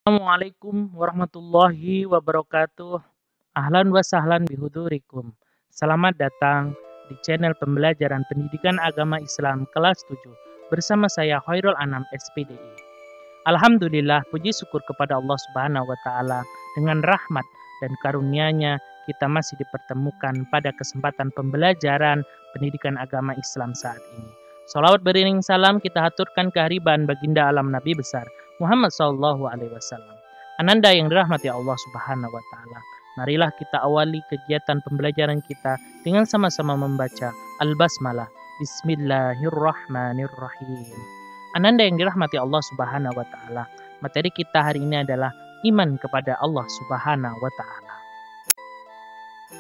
Assalamualaikum warahmatullahi wabarakatuh. Ahlan wa sahlan bihudurikum. Selamat datang di channel pembelajaran pendidikan agama Islam kelas 7 bersama saya Khairul Anam SPDI. Alhamdulillah, puji syukur kepada Allah Subhanahu wa taala, dengan rahmat dan karunia-Nya kita masih dipertemukan pada kesempatan pembelajaran pendidikan agama Islam saat ini. Shalawat beriring salam kita haturkan kehariban baginda alam Nabi besar Muhammad sallallahu alaihi wasallam. Ananda yang dirahmati Allah Subhanahu wa taala. Marilah kita awali kegiatan pembelajaran kita dengan sama-sama membaca Al-Basmalah. Bismillahirrahmanirrahim. Ananda yang dirahmati Allah Subhanahu wa taala. Materi kita hari ini adalah iman kepada Allah Subhanahu wa taala.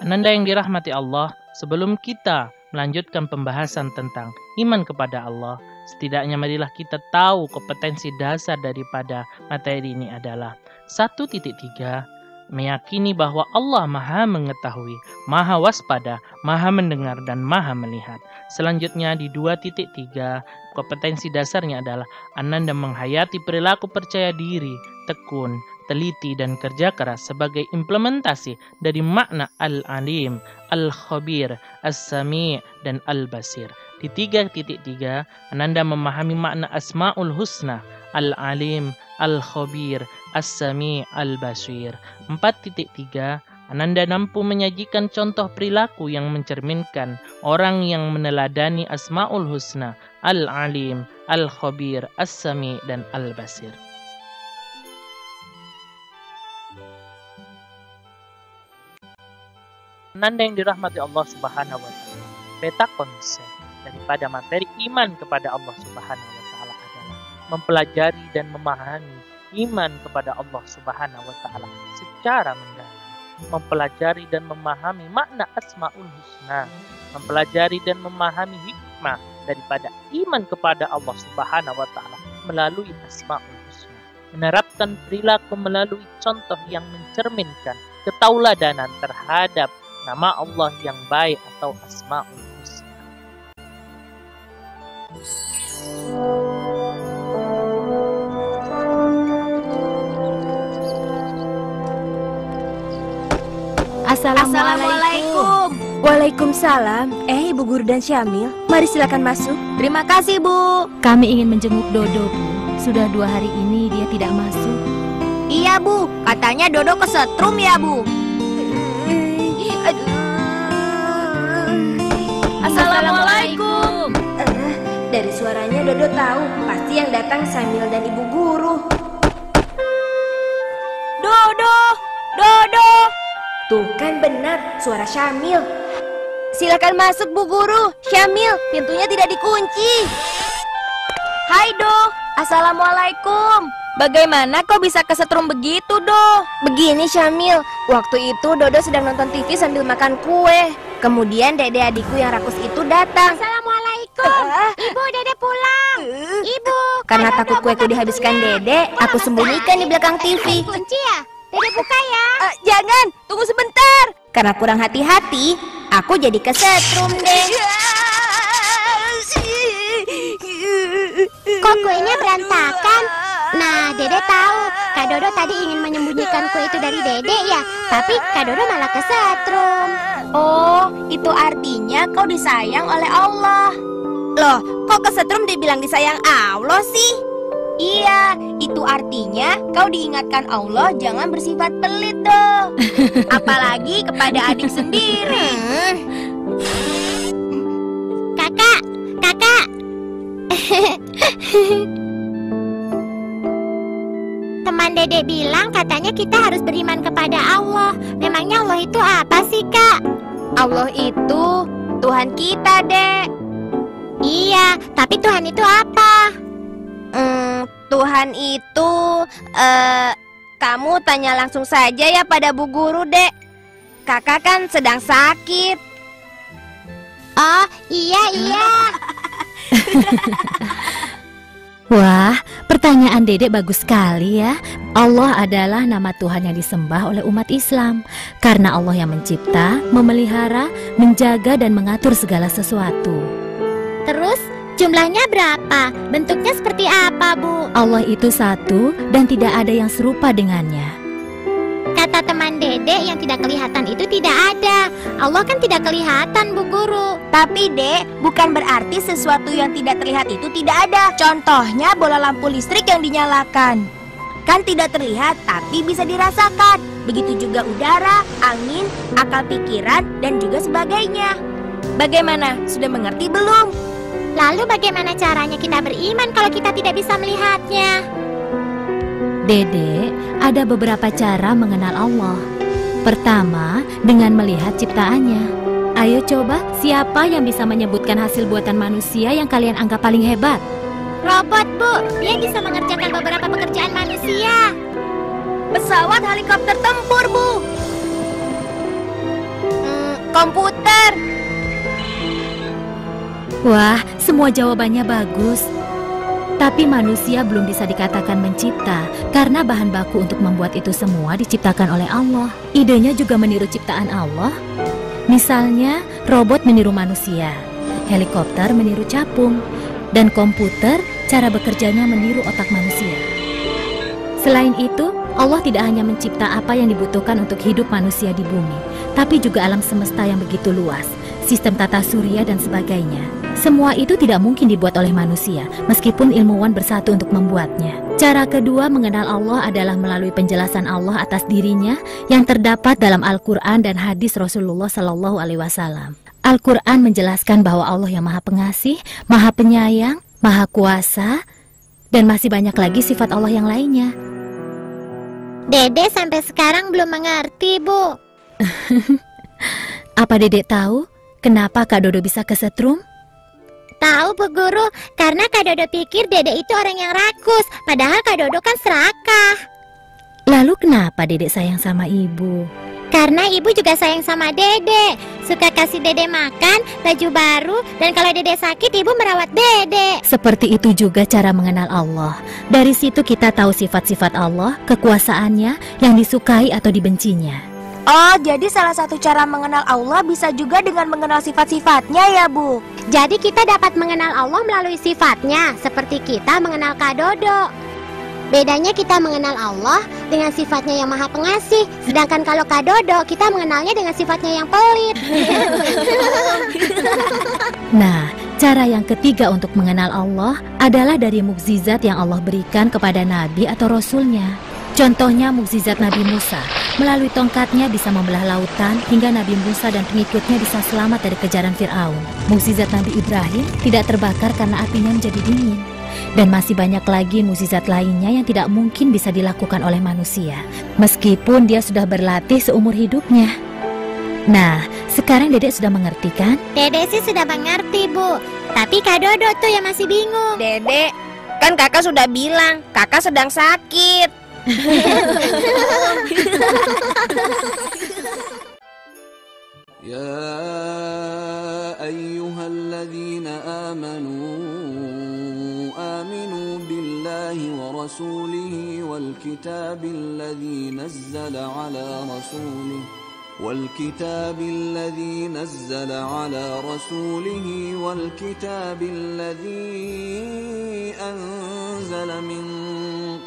Ananda yang dirahmati Allah, sebelum kita melanjutkan pembahasan tentang iman kepada Allah, setidaknya marilah kita tahu kompetensi dasar daripada materi ini adalah 1.3, meyakini bahwa Allah Maha mengetahui, Maha waspada, Maha mendengar, dan Maha melihat. Selanjutnya di 2.3, kompetensi dasarnya adalah Ananda menghayati perilaku percaya diri, tekun, teliti, dan kerja keras sebagai implementasi dari makna Al-Alim, Al-Khabir, As-Sami', dan Al-Basir. Di 3.3, Ananda memahami makna Asma'ul Husna, Al-Alim, Al-Khabir, As-Sami', Al-Basir. 4.3, Ananda mampu menyajikan contoh perilaku yang mencerminkan orang yang meneladani Asma'ul Husna, Al-Alim, Al-Khabir, As-Sami', dan Al-Basir. Ananda yang dirahmati Allah Subhanahu wa taala, peta konsep daripada materi iman kepada Allah Subhanahu wa taala adalah mempelajari dan memahami iman kepada Allah Subhanahu wa taala secara mendalam, mempelajari dan memahami makna Asmaul Husna, mempelajari dan memahami hikmah daripada iman kepada Allah Subhanahu wa taala melalui Asmaul Husna, menerapkan perilaku melalui contoh yang mencerminkan ketauladanan terhadap nama Allah yang baik atau Asma'ul Husna. Assalamualaikum. Waalaikumsalam. Ibu Guru dan Syamil, mari silakan masuk. Terima kasih, Bu. Kami ingin menjenguk Dodo, Bu. Sudah 2 hari ini dia tidak masuk. Iya, Bu. Katanya Dodo kesetrum ya, Bu. Assalamualaikum. Dari suaranya Dodo tahu pasti yang datang Syamil dan Ibu Guru. Dodo, Dodo. Tuh kan benar suara Syamil. Silakan masuk, Bu Guru. Syamil, pintunya tidak dikunci. Hai, Do. Assalamualaikum. Bagaimana kok bisa kesetrum begitu, Do? Begini Syamil, waktu itu Dodo sedang nonton TV sambil makan kue. Kemudian dede adikku yang rakus itu datang. Assalamualaikum. Ibu, Dede pulang. Ibu. Karena takut kueku dihabiskan dede, aku sembunyikan di belakang TV. Kunci ya? Dede buka ya. Jangan, tunggu sebentar. Karena kurang hati-hati, aku jadi kesetrum deh. Kok kuenya berantakan? Nah, Dede tahu Kak Dodo tadi ingin menyembunyikan kue itu dari Dede ya, tapi Kak Dodo malah kesetrum. Oh, itu artinya kau disayang oleh Allah. Loh, kok kesetrum dibilang disayang Allah sih? Iya, itu artinya kau diingatkan Allah jangan bersifat pelit doh. Apalagi kepada adik sendiri. Kakak, kakak. Teman Dede bilang katanya kita harus beriman kepada Allah. Memangnya Allah itu apa sih, Kak? Allah itu Tuhan kita, Dek. Iya, tapi Tuhan itu apa? Tuhan itu kamu tanya langsung saja ya pada Bu Guru, Dek. Kakak kan sedang sakit. Oh, iya. Wah, pertanyaan Dedek bagus sekali ya. Allah adalah nama Tuhan yang disembah oleh umat Islam. Karena Allah yang mencipta, memelihara, menjaga, dan mengatur segala sesuatu. Terus, Jumlahnya berapa? Bentuknya seperti apa, Bu? Allah itu satu dan tidak ada yang serupa dengannya. Kata teman Dedek yang tidak kelihatan itu tidak ada. Allah kan tidak kelihatan, Bu Guru. Tapi Dek, bukan berarti sesuatu yang tidak terlihat itu tidak ada. Contohnya bola lampu listrik yang dinyalakan. Kan tidak terlihat tapi bisa dirasakan. Begitu juga udara, angin, akal pikiran, dan juga sebagainya. Bagaimana? Sudah mengerti belum? Lalu bagaimana caranya kita beriman kalau kita tidak bisa melihatnya? Dede, ada beberapa cara mengenal Allah. Pertama, dengan melihat ciptaannya. Ayo coba, siapa yang bisa menyebutkan hasil buatan manusia yang kalian anggap paling hebat? Robot, Bu. Dia bisa mengerjakan beberapa pekerjaan manusia. Pesawat helikopter tempur, Bu. Komputer. Wah, semua jawabannya bagus. Tapi manusia belum bisa dikatakan mencipta karena bahan baku untuk membuat itu semua diciptakan oleh Allah. Idenya juga meniru ciptaan Allah. Misalnya, robot meniru manusia, helikopter meniru capung, dan komputer cara bekerjanya meniru otak manusia. Selain itu, Allah tidak hanya mencipta apa yang dibutuhkan untuk hidup manusia di bumi, tapi juga alam semesta yang begitu luas, sistem tata surya dan sebagainya. Semua itu tidak mungkin dibuat oleh manusia, meskipun ilmuwan bersatu untuk membuatnya. Cara kedua mengenal Allah adalah melalui penjelasan Allah atas dirinya yang terdapat dalam Al-Quran dan hadis Rasulullah SAW. Al-Quran menjelaskan bahwa Allah yang Maha Pengasih, Maha Penyayang, Maha Kuasa, dan masih banyak lagi sifat Allah yang lainnya. Dede sampai sekarang belum mengerti, Bu. Apa Dedek tahu kenapa Kak Dodo bisa kesetrum? Tahu, Bu Guru, karena Kak Dodo pikir Dedek itu orang yang rakus, padahal Kak Dodo kan serakah. Lalu kenapa Dedek sayang sama Ibu? Karena Ibu juga sayang sama Dedek, suka kasih Dedek makan, baju baru, dan kalau Dedek sakit Ibu merawat Dedek. Seperti itu juga cara mengenal Allah. Dari situ kita tahu sifat-sifat Allah, kekuasaannya, yang disukai atau dibencinya. Oh, jadi salah satu cara mengenal Allah bisa juga dengan mengenal sifat-sifatnya ya, Bu? Jadi kita dapat mengenal Allah melalui sifatnya, seperti kita mengenal Kak Dodo. Bedanya kita mengenal Allah dengan sifatnya yang Maha Pengasih, sedangkan kalau Kak Dodo kita mengenalnya dengan sifatnya yang pelit. Nah, cara yang ketiga untuk mengenal Allah adalah dari mukjizat yang Allah berikan kepada Nabi atau Rasulnya. Contohnya mukjizat Nabi Musa. Melalui tongkatnya bisa membelah lautan hingga Nabi Musa dan pengikutnya bisa selamat dari kejaran Fir'aun. Mukjizat Nabi Ibrahim tidak terbakar karena apinya menjadi dingin. Dan masih banyak lagi mukjizat lainnya yang tidak mungkin bisa dilakukan oleh manusia, meskipun dia sudah berlatih seumur hidupnya. Nah, sekarang Dedek sudah mengerti kan? Dedek sih sudah mengerti, Bu. Tapi Kak Dodo tuh yang masih bingung. Dedek, kan kakak sudah bilang kakak sedang sakit. يا أيها الذين آمنوا بالله ورسوله والكتاب الذي نزل على رسوله والكتاب الذي أنزل من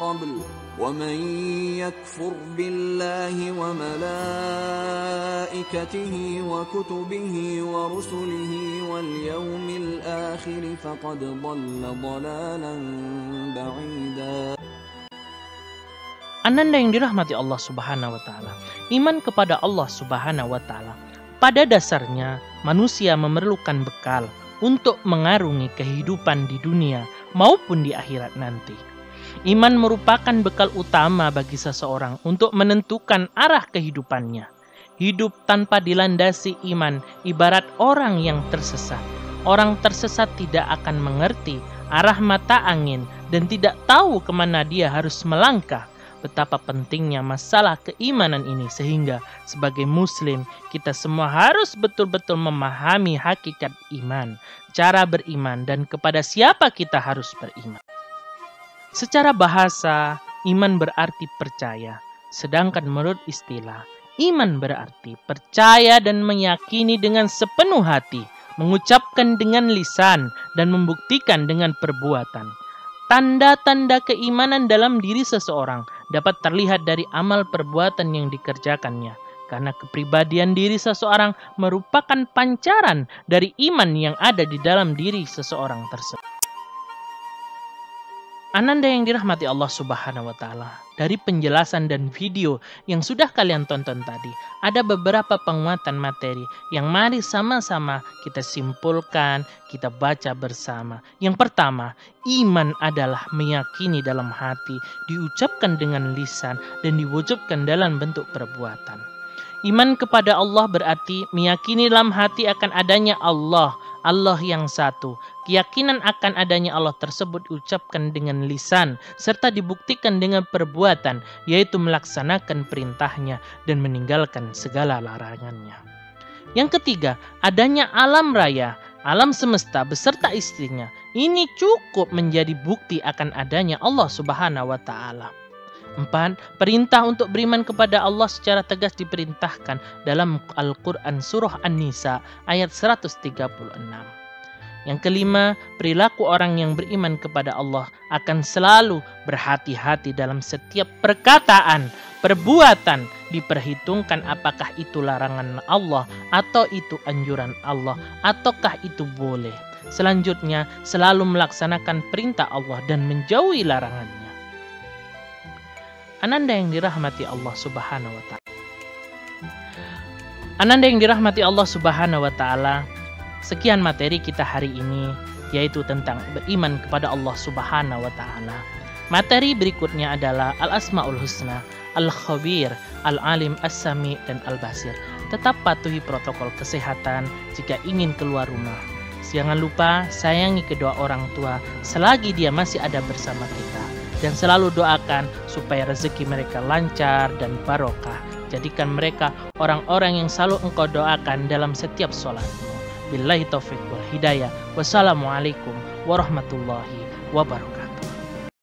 قبل ومن يكفر بالله وملائكته وكتبه ورسله واليوم الآخر فقد ضل ضلالا بعيدا. Ananda yang dirahmati Allah Subhanahu wa Ta'ala, iman kepada Allah Subhanahu wa Ta'ala pada dasarnya manusia memerlukan bekal untuk mengarungi kehidupan di dunia maupun di akhirat nanti. Iman merupakan bekal utama bagi seseorang untuk menentukan arah kehidupannya. Hidup tanpa dilandasi iman ibarat orang yang tersesat. Orang tersesat tidak akan mengerti arah mata angin dan tidak tahu kemana dia harus melangkah. Betapa pentingnya masalah keimanan ini, sehingga sebagai muslim kita semua harus betul-betul memahami hakikat iman, cara beriman, dan kepada siapa kita harus beriman. Secara bahasa, iman berarti percaya, sedangkan menurut istilah, iman berarti percaya dan meyakini dengan sepenuh hati mengucapkan dengan lisan, dan membuktikan dengan perbuatan. Tanda-tanda keimanan dalam diri seseorang dapat terlihat dari amal perbuatan yang dikerjakannya, karena kepribadian diri seseorang merupakan pancaran dari iman yang ada di dalam diri seseorang tersebut. Ananda yang dirahmati Allah Subhanahu wa Ta'ala, dari penjelasan dan video yang sudah kalian tonton tadi, ada beberapa penguatan materi yang mari sama-sama kita simpulkan, kita baca bersama. Yang pertama, iman adalah meyakini dalam hati, diucapkan dengan lisan, dan diwujudkan dalam bentuk perbuatan. Iman kepada Allah berarti meyakini dalam hati akan adanya Allah yang satu. Keyakinan akan adanya Allah tersebut diucapkan dengan lisan, serta dibuktikan dengan perbuatan, yaitu melaksanakan perintahnya dan meninggalkan segala larangannya. Yang ketiga, adanya alam raya, alam semesta beserta istrinya. Ini cukup menjadi bukti akan adanya Allah Subhanahu wa Ta'ala. 4. Perintah untuk beriman kepada Allah secara tegas diperintahkan dalam Al-Quran Surah An-Nisa ayat 136. Yang kelima, perilaku orang yang beriman kepada Allah akan selalu berhati-hati dalam setiap perkataan, perbuatan, diperhitungkan apakah itu larangan Allah atau itu anjuran Allah ataukah itu boleh. Selanjutnya, selalu melaksanakan perintah Allah dan menjauhi larangannya. Ananda yang dirahmati Allah Subhanahu wa Ta'ala. Ananda yang dirahmati Allah Subhanahu wa Ta'ala, sekian materi kita hari ini, yaitu tentang beriman kepada Allah Subhanahu wa Ta'ala. Materi berikutnya adalah Al-Asma'ul Husna, Al-Khabir, Al-Alim, As-Sami, dan Al-Basir. Tetap patuhi protokol kesehatan jika ingin keluar rumah. Jangan lupa sayangi kedua orang tua selagi dia masih ada bersama kita. Dan selalu doakan supaya rezeki mereka lancar dan barokah. Jadikan mereka orang-orang yang selalu engkau doakan dalam setiap sholatmu. Billahi taufiq wal hidayah. Wassalamualaikum warahmatullahi wabarakatuh.